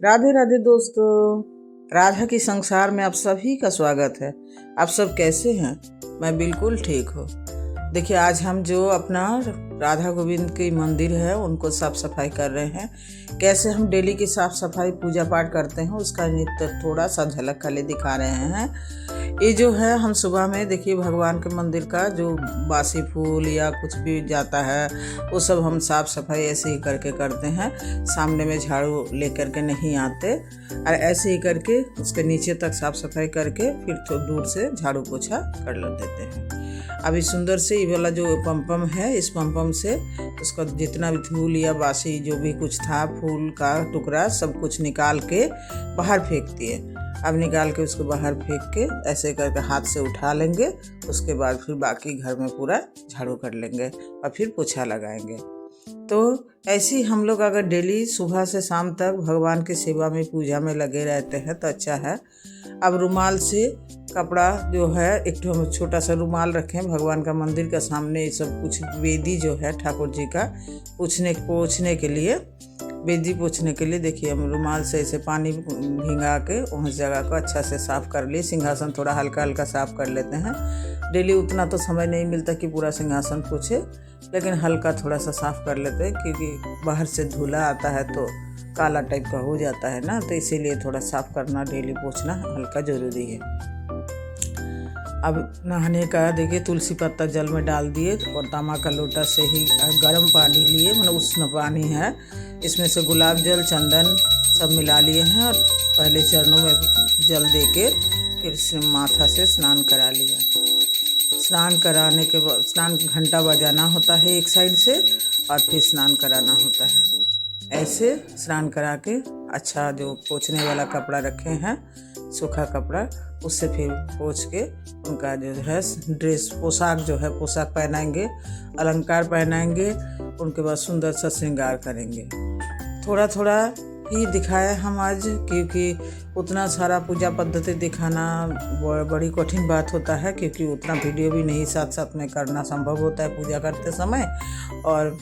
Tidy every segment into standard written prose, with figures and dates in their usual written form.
राधे राधे दोस्तों। राधा के संसार में आप सभी का स्वागत है। आप सब कैसे हैं? मैं बिल्कुल ठीक हूँ। देखिए, आज हम जो अपना राधा गोविंद की मंदिर है उनको साफ सफाई कर रहे हैं। कैसे हम डेली की साफ सफाई पूजा पाठ करते हैं उसका नित्य थोड़ा सा झलक खाली दिखा रहे हैं। ये जो है हम सुबह में देखिए भगवान के मंदिर का जो बासी फूल या कुछ भी जाता है वो सब हम साफ सफाई ऐसे ही करके करते हैं। सामने में झाड़ू लेकर के नहीं आते और ऐसे ही करके उसके नीचे तक साफ सफाई करके फिर थोड़ा दूर से झाड़ू पोछा कर देते हैं। अभी सुंदर से ये वाला जो पम्पम है, इस पम्पम से उसका जितना भी धूल या बासी जो भी कुछ था, फूल का टुकड़ा सब कुछ निकाल के बाहर फेंक दिए। अब निकाल के उसको बाहर फेंक के ऐसे करके हाथ से उठा लेंगे। उसके बाद फिर बाकी घर में पूरा झाड़ू कर लेंगे और फिर पोछा लगाएंगे। तो ऐसे ही हम लोग अगर डेली सुबह से शाम तक भगवान की सेवा में पूजा में लगे रहते हैं तो अच्छा है। अब रुमाल से कपड़ा जो है, एक छोटा सा रुमाल रखें भगवान का मंदिर का सामने। ये सब कुछ वेदी जो है ठाकुर जी का पोछने के लिए, वेदी पोछने के लिए देखिए हम रुमाल से ऐसे पानी भिंगा के उस जगह को अच्छा से साफ़ कर लिए। सिंहासन थोड़ा हल्का हल्का साफ़ कर लेते हैं। डेली उतना तो समय नहीं मिलता कि पूरा सिंहासन पोछे, लेकिन हल्का थोड़ा सा साफ़ कर लेते हैं क्योंकि बाहर से धूला आता है तो काला टाइप का हो जाता है ना, तो इसीलिए थोड़ा साफ़ करना, डेली पोछना हल्का ज़रूरी है। अब नहाने का देखिए तुलसी पत्ता जल में डाल दिए और तांबा का लोटा से ही गर्म पानी लिए, मतलब उष्ण पानी है, इसमें से गुलाब जल चंदन सब मिला लिए हैं और पहले चरणों में जल दे के फिर माथा से स्नान करा लिया। स्नान कराने के बाद स्नान घंटा बजाना होता है एक साइड से और फिर स्नान कराना होता है। ऐसे स्नान करा के अच्छा जो पोंछने वाला कपड़ा रखे हैं, सूखा कपड़ा, उससे फिर पोंछ के उनका जो है ड्रेस पोशाक जो है पोशाक पहनाएंगे, अलंकार पहनाएंगे। उनके बाद सुंदर सा श्रृंगार करेंगे। थोड़ा थोड़ा ही दिखाया हम आज, क्योंकि उतना सारा पूजा पद्धति दिखाना बड़ी कठिन बात होता है, क्योंकि उतना वीडियो भी नहीं साथ साथ में करना संभव होता है पूजा करते समय। और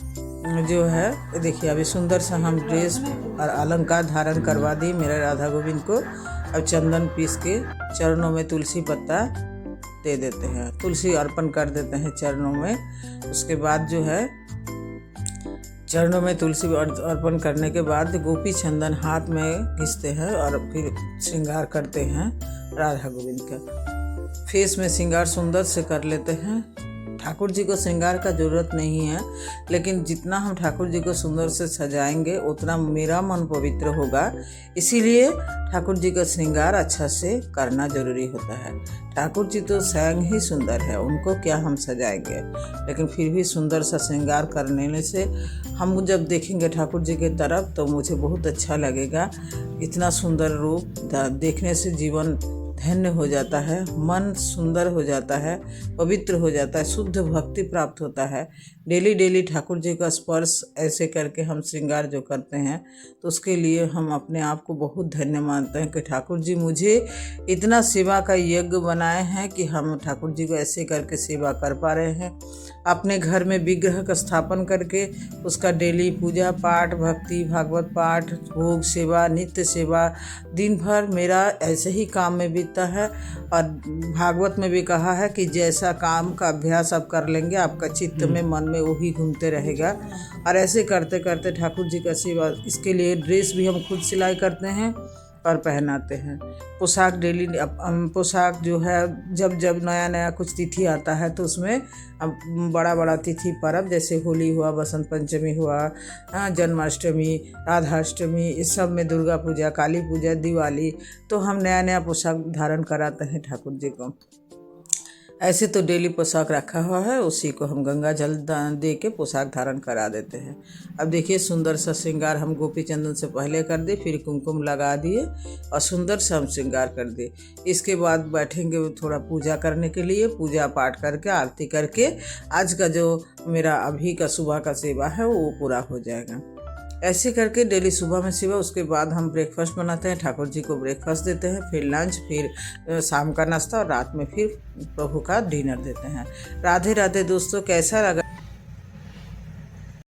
जो है देखिए अभी सुंदर सा हम ड्रेस और अलंकार धारण करवा दी मेरे राधा गोविंद को। अब चंदन पीस के चरणों में तुलसी पत्ता दे देते हैं, तुलसी अर्पण कर देते हैं चरणों में। उसके बाद जो है चरणों में तुलसी अर्पण करने के बाद गोपी चंदन हाथ में घिसते हैं और फिर श्रृंगार करते हैं राधा गोविंद का। फेस में श्रृंगार सुंदर से कर लेते हैं। ठाकुर जी को श्रृंगार का ज़रूरत नहीं है, लेकिन जितना हम ठाकुर जी को सुंदर से सजाएंगे उतना मेरा मन पवित्र होगा। इसीलिए ठाकुर जी का श्रृंगार अच्छा से करना ज़रूरी होता है। ठाकुर जी तो स्वयं ही सुंदर है, उनको क्या हम सजाएंगे, लेकिन फिर भी सुंदर सा श्रृंगार करने से हम जब देखेंगे ठाकुर जी की तरफ तो मुझे बहुत अच्छा लगेगा। इतना सुंदर रूप देखने से जीवन धन्य हो जाता है, मन सुंदर हो जाता है, पवित्र हो जाता है, शुद्ध भक्ति प्राप्त होता है। डेली डेली ठाकुर जी का स्पर्श ऐसे करके हम श्रृंगार जो करते हैं तो उसके लिए हम अपने आप को बहुत धन्य मानते हैं कि ठाकुर जी मुझे इतना सेवा का यज्ञ बनाए हैं कि हम ठाकुर जी को ऐसे करके सेवा कर पा रहे हैं। अपने घर में विग्रह का स्थापन करके उसका डेली पूजा पाठ, भक्ति भागवत पाठ, भोग सेवा, नित्य सेवा, दिन भर मेरा ऐसे ही काम में बीतता है। और भागवत में भी कहा है कि जैसा काम का अभ्यास आप कर लेंगे आपका चित्त में मन में वही घूमते रहेगा। और ऐसे करते करते ठाकुर जी का सेवा, इसके लिए ड्रेस भी हम खुद सिलाई करते हैं और पहनाते हैं। पोशाक डेली पोशाक जो है जब जब नया नया कुछ तिथि आता है तो उसमें बड़ा बड़ा तिथि पर्व जैसे होली हुआ, बसंत पंचमी हुआ, जन्माष्टमी, राधाष्टमी, इस सब में दुर्गा पूजा, काली पूजा, दिवाली, तो हम नया नया पोशाक धारण कराते हैं ठाकुर जी को। ऐसे तो डेली पोशाक रखा हुआ है, उसी को हम गंगा जल दे के पोशाक धारण करा देते हैं। अब देखिए सुंदर सा श्रृंगार हम गोपी चंदन से पहले कर दिए, फिर कुमकुम लगा दिए और सुंदर सा हम श्रृंगार कर दिए। इसके बाद बैठेंगे थोड़ा पूजा करने के लिए, पूजा पाठ करके आरती करके आज का जो मेरा अभी का सुबह का सेवा है वो पूरा हो जाएगा। ऐसे करके डेली सुबह में सेवा, उसके बाद हम ब्रेकफास्ट बनाते हैं, ठाकुर जी को ब्रेकफास्ट देते हैं, फिर लंच, फिर शाम का नाश्ता और रात में फिर प्रभु का डिनर देते हैं। राधे राधे दोस्तों, कैसा लगा